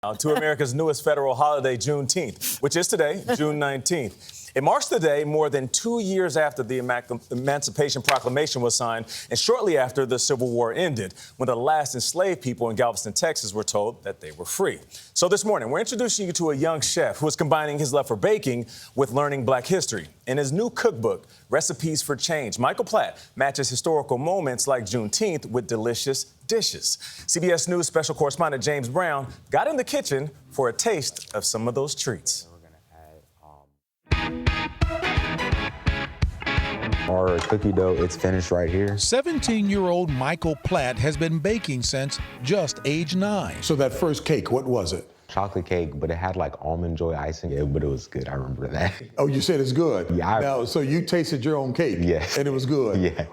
To America's newest federal holiday, Juneteenth, which is today, June 19th. It marks the day more than 2 years after the Emancipation Proclamation was signed and shortly after the Civil War ended, when the last enslaved people in Galveston, Texas were told that they were free. So this morning, we're introducing you to a young chef who is combining his love for baking with learning Black history. In his new cookbook, Recipes for Change, Michael Platt matches historical moments like Juneteenth with delicious dishes. CBS News special correspondent James Brown got in the kitchen for a taste of some of those treats. Our cookie dough, it's finished right here. 17-year-old Michael Platt has been baking since just age 9. So that first cake, what was it? Chocolate cake, but it had like almond joy icing. Yeah, but it was good. I remember that. Oh, you said it's good? Yeah. Now, so you tasted your own cake? Yeah. And it was good? Yeah.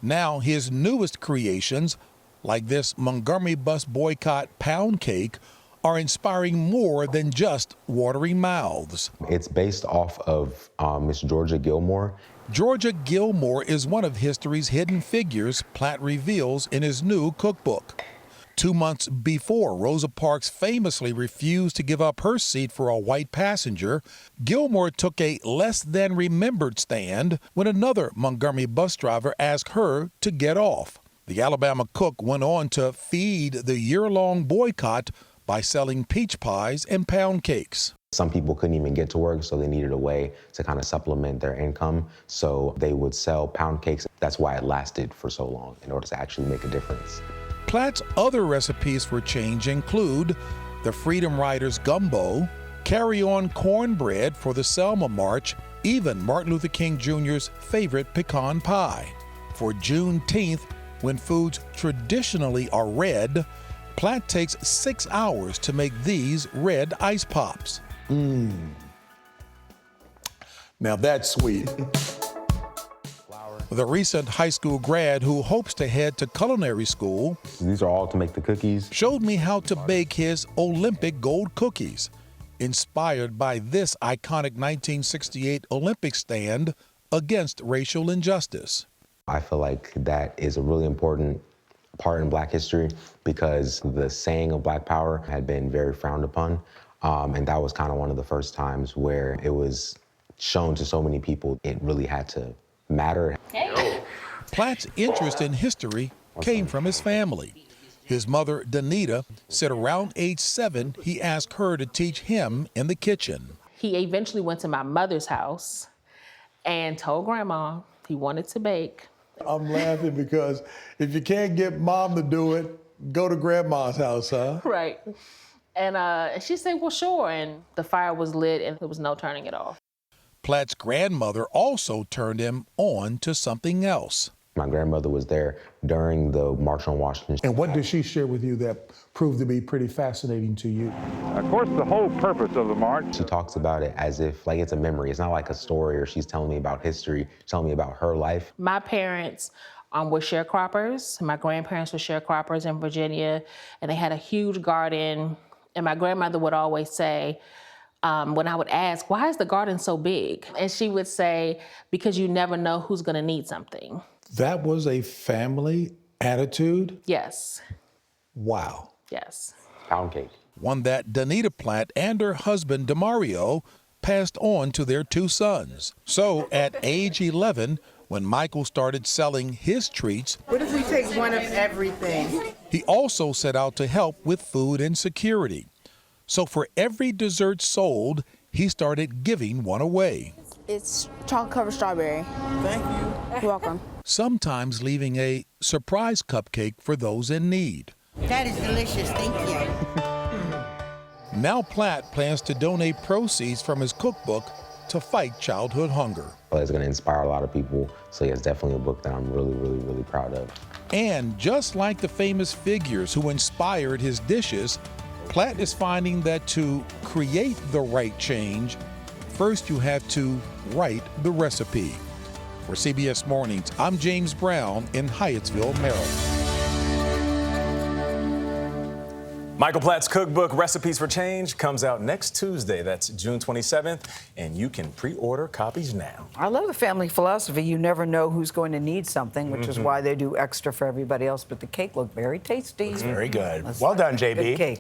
Now his newest creations, like this Montgomery bus boycott pound cake, are inspiring more than just watering mouths. It's based off of Miss Georgia Gilmore. Georgia Gilmore is one of history's hidden figures, Platt reveals in his new cookbook. 2 months before Rosa Parks famously refused to give up her seat for a white passenger, Gilmore took a less-than-remembered stand when another Montgomery bus driver asked her to get off. The Alabama cook went on to feed the year-long boycott by selling peach pies and pound cakes. Some people couldn't even get to work, so they needed a way to kind of supplement their income. So they would sell pound cakes. That's why it lasted for so long, in order to actually make a difference. Platt's other recipes for change include the Freedom Riders gumbo, carry-on cornbread for the Selma March, even Martin Luther King Jr.'s favorite pecan pie. For Juneteenth, when foods traditionally are red, Platt takes 6 hours to make these red ice pops. Now that's sweet. The recent high school grad who hopes to head to culinary school These are all to make the cookies. showed me how to bake his Olympic gold cookies, inspired by this iconic 1968 Olympic stand against racial injustice. I feel like that is a really important part in Black history because the saying of Black power had been very frowned upon. And that was kind of one of the first times where it was shown to so many people it really had to matter. Platt's interest in history came from his family. His mother, Danita, said around age 7, he asked her to teach him in the kitchen. He eventually went to my mother's house and told Grandma he wanted to bake. I'm laughing because if you can't get Mom to do it, go to Grandma's house, huh? Right. And she said, well, sure. And the fire was lit and there was no turning it off. Platt's grandmother also turned him on to something else. My grandmother was there during the March on Washington. And what did she share with you that proved to be pretty fascinating to you? Of course, the whole purpose of the march. She talks about it as if like it's a memory. It's not like a story or she's telling me about history, telling me about her life. My parents were sharecroppers. My grandparents were sharecroppers in Virginia, and they had a huge garden. And my grandmother would always say, when I would ask, why is the garden so big? And she would say, because you never know who's gonna need something. That was a family attitude? Yes. Wow. Yes. Pound cake. One that Danita Platt and her husband, Demario, passed on to their 2 sons. So at age 11, when Michael started selling his treats, What if we take one of everything? he also set out to help with food insecurity. So for every dessert sold, he started giving one away. It's chocolate-covered strawberry. Thank you. You're welcome. Sometimes leaving a surprise cupcake for those in need. That is delicious. Thank you. Now Platt plans to donate proceeds from his cookbook to fight childhood hunger. Well, it's going to inspire a lot of people. So yeah, it's definitely a book that I'm really, really, really proud of. And just like the famous figures who inspired his dishes, Platt is finding that to create the right change, first you have to write the recipe. For CBS Mornings, I'm James Brown in Hyattsville, Maryland. Michael Platt's cookbook, Recipes for Change, comes out next Tuesday. That's June 27th, and you can pre-order copies now. I love the family philosophy. You never know who's going to need something, which is why they do extra for everybody else. But the cake looked very tasty. It's very good. Well done, JB. Good cake.